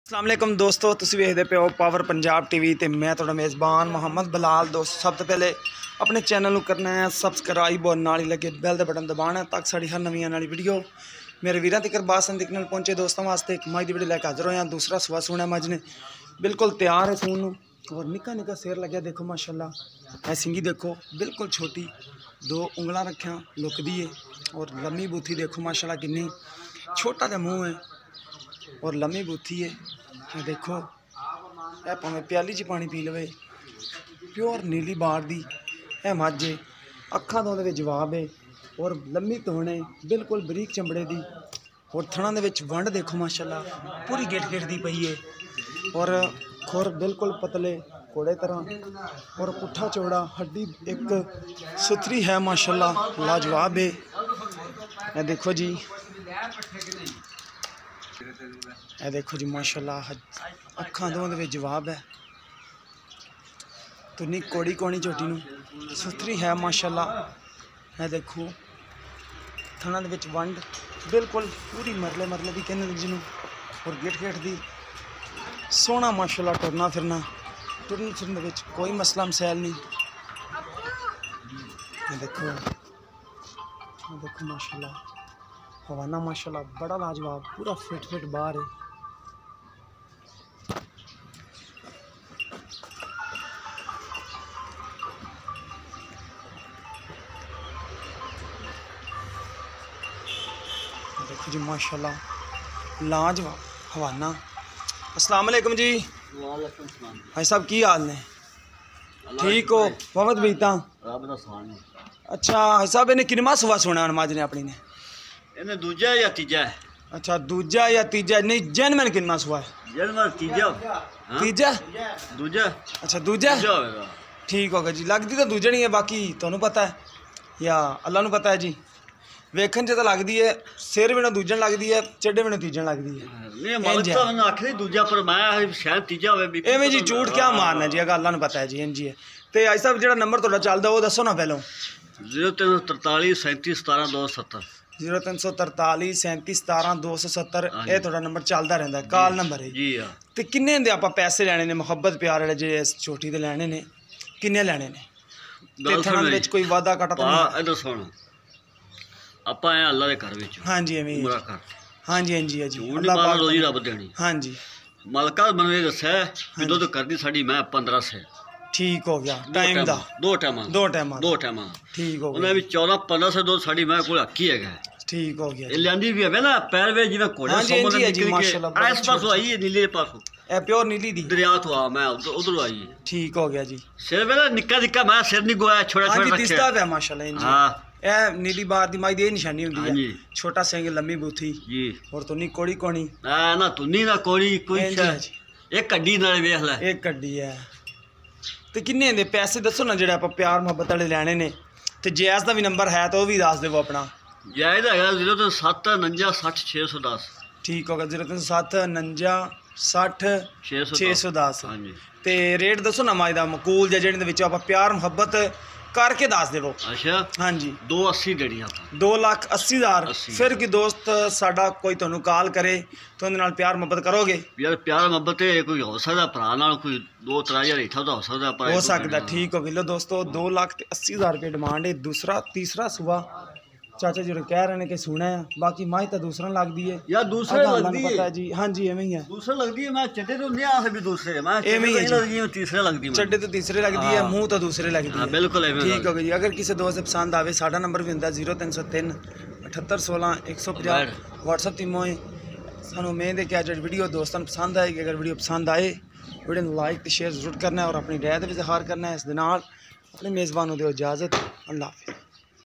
अस्सलाम वालेकुम दोस्तों, तुसीं वेखदे पे हो पावर पंजाब टीवी ते मैं तुहाडा मेज़बान मोहम्मद बिलाल। दोस्त सब तो पहले अपने चैनल को करना है सबसक्राइब और नाल ही लगे बैल का बटन दबाना है ताकि साड़ी हर नवी आने वाली वीडियो मेरे वीरों तक बासन तक पहुँचे। दोस्तों वास्ते एक मझ की वीडियो लैके हाजिर होया। दूसरा सुबह सुना मझ ने बिल्कुल तैयार है सून और निक्का निक्का सिर लग्या। देखो माशाल्लाह ऐ सिंगी देखो बिल्कुल छोटी, 2 उंगलां रखियां लुकदी है और लम्मी बूथी देखो माशाल्लाह किन्नी छोटा जिहा मूँह है और लम्मी बूथी है। देखो यह भावें प्याली च पानी पी लवे, प्योर नीली बार दी यह मझ है। अखां तो उहदे जवाब है और लम्मी तोने बिल्कुल बरीक चमड़े दी और थणा दे विच वंड देखो माशाल्लाह पूरी गिठ गिठ दी पई है और खुर बिल्कुल पतले घोड़े तरह और पुट्ठा चौड़ा हड्डी एक सुथरी है माशाल्लाह लाजवाब है। यह देखो जी, यह देखो जी माशाल्लाह अखां दोवां दे विच जवाब है। तो नी कोड़ी कोनी झोटी नूं सुथरी है माशाल्लाह। यह देखो थणा दे विच वंड बिल्कुल पूरी मरले मरले दी कहने जिन्हों और गिठ गिठ दी सोहना माशाल्लाह। टुरना फिरना टुरन फिरन दे विच कोई मसला मसैल नहीं। देखो माशाल्लाह हवाना माशाल्लाह बड़ा लाजवाब पूरा फिट फिट बाहर है। देखो जी माशाल्लाह लाजवाब हवाना। अस्सलाम वालेकुम जी। वालेकुम सलाम भाई साहब की हाल ने? ठीक हो? बहुत बीता। अच्छा भाई साहब इन्हें किन्ना सुबह सुना माज ने अपनी ने? इन्हें दूजा या तीजा है? अच्छा दूजा या तीजा नहीं जेनमैन किन्ना सुबह है? जेनमैन तीजा। तीजा दूजा। अच्छा दूजा ठीक हो गया जी। लगती तो दूजा नहीं है, बाकी तुहानू पता है या अल्लाह नू पता है जी। वेखन च तो लगती है सिर भी ना दूजन लगती है, चढ़े भी ना तीजन लगती है। एवें जी झूठ क्या मारना जी, अगर अल्लाह नू पता है जी। इंज है तो आई साहब जो नंबर तुहाडा चलदा वो दसो ना पहलों। 0343 37 17 270 0343 37 17 270 ये थोड़ा नंबर चलता रहता है, कॉल नंबर है जी। हाँ तो किन्ने दे आप पैसे लैने ने मुहब्बत प्यार वाले जे इस छोटी दे लैने ने किन्ने लैने ने? ते थणा दे विच कोई वादा काटा तो नहीं? इधर सुन ਆਪਾਂ ਐ ਅੱਲਾ ਦੇ ਘਰ ਵਿੱਚ ਹਾਂਜੀ ਐਵੇਂ ਉਮਰਾ ਕਰ। ਹਾਂਜੀ ਹਾਂਜੀ ਜੀ ਅੱਲਾ ਪਾਕ ਰੋਜ਼ੀ ਰੱਬ ਦੇਣੀ। ਹਾਂਜੀ ਮਲਕਾ ਮੈਨੂੰ ਇਹ ਦੱਸਿਆ ਵੀ ਦੁੱਧ ਕਰਦੀ ਸਾਡੀ ਮੈਂ 15 ਸੇ ਠੀਕ ਹੋ ਗਿਆ ਟਾਈਮ ਦਾ ਦੋ ਟਾਈਮਾਂ ਠੀਕ ਹੋ ਗਿਆ। ਉਹਨਾਂ ਵੀ 14 15 ਸੇ ਦੁੱਧ ਸਾਡੀ ਮੈਂ ਕੋਲ ਹੱਕੀ ਹੈਗਾ। ਠੀਕ ਹੋ ਗਿਆ। ਇਹ ਲਿਆਂਦੀ ਵੀ ਹੈ ਨਾ ਪੈਰ ਵੇ ਜਿਵੇਂ ਘੋੜੇ ਸੋਮਨ ਦੇ ਨਿਕਲ ਕੇ ਇਸ ਪਾਸੋਂ ਆਈ ਹੈ ਨੀਲੇ ਪਾਸੋਂ। ਇਹ ਪਿਓਰ ਨੀਲੀ ਦੀ ਦਰਿਆ ਤੋਂ ਆ ਮੈਂ ਉਧਰੋਂ ਆਈ ਹੈ। ਠੀਕ ਹੋ ਗਿਆ ਜੀ। ਸਿਰ ਵੇਲਾ ਨਿੱਕਾ ਨਿੱਕਾ ਮੈਂ ਸਿਰ ਨਹੀਂ ਗੋਇਆ ਛੋਟਾ ਛੋਟਾ ਰੱਖਿਆ। ਦਿਸਦਾ ਪਿਆ ਮਾਸ਼ਾਅੱਲਾ ਇੰਜ। ਹਾਂ ਇਹ ਨੀਲੀ ਬਾਰ ਦੀ ਮਾਈ ਦੀ ਇਹ ਨਿਸ਼ਾਨੀ ਹੁੰਦੀ ਹੈ। ਜੀ ਛੋਟਾ ਸਿੰਘ ਲੰਮੀ ਬੂਥੀ ਜੀ ਔਰ ਤੁਨੀ ਕੋੜੀ ਕੋਣੀ ਆ ਨਾ ਤੁਨੀ ਨਾ ਕੋੜੀ ਕੋਈ ਇੱਕ ਕੱਢੀ ਨਾਲ ਵੇਖ ਲੈ। ਇੱਕ ਕੱਢੀ ਹੈ ਤੇ ਕਿੰਨੇ ਦੇ ਪੈਸੇ ਦੱਸੋ ਨਾ ਜਿਹੜੇ ਆਪਾਂ ਪਿਆਰ ਮੁਹੱਬਤ ਵਾਲੇ ਲੈਣੇ ਨੇ ਤੇ ਜੈਜ਼ ਦਾ ਵੀ ਨੰਬਰ ਹੈ ਤਾਂ ਉਹ ਵੀ ਦੱਸ ਦਿਓ ਆਪਣਾ। ਜੈਜ਼ ਦਾ ਹੈਗਾ 07 49 60 610। ਠੀਕ ਹੋਗਾ 07 49 60 610। ਹਾਂਜੀ ਤੇ ਰੇਟ ਦੱਸੋ ਨਾ ਮਾਈ ਦਾ ਮਕੂਲ ਜਾਂ ਜਿਹੜੇ ਦੇ ਵਿੱਚ ਆਪਾਂ ਪਿਆਰ ਮੁਹੱਬਤ करके दस देवो। अच्छा हाँ जी 280 देनी आप 2,80,000। फिर की दोस्त साडा कोई तुहानू कॉल करे तो उहदे नाल प्यार मुहब्बत करोगे? यार प्यार मुहब्बत कोई हो सकदा भरा नाल कोई 2-3 हज़ार इत्था तो हो सकदा। ठीक हो गया दोस्तों 2,80,000 रुपये डिमांड है। तीसरा सुबह चाचा जी कह रहे हैं कि सुना है, बाकी माई तो दूसरा लगती है यार दूसरे लगती है जी। हाँ जी एवं ही है दूसरा लगती है। मैं चड्डे तो नहीं आ भी दूसरे मैं एवं ही है तीसरे लगती है। चड्डे तो तीसरे लगती है, मुंह तो दूसरे लगती है। बिल्कुल ठीक हो गया जी। अगर किसी दोस्त पसंद आवे साडा नंबर भी होंदा 0303 78 16 150 व्हाट्सएप टीमो है। सानू उम्मीद है कि अज वीडियो दोस्तों पसंद आएगी। अगर वीडियो पसंद आए वीडियो लाइक तो शेयर जरूर करना है और अपनी राय का भी इजहार करना है। इस दे नाल अपने मेज़बान को दो इजाज़त। अल्लाह हाफ़िज़।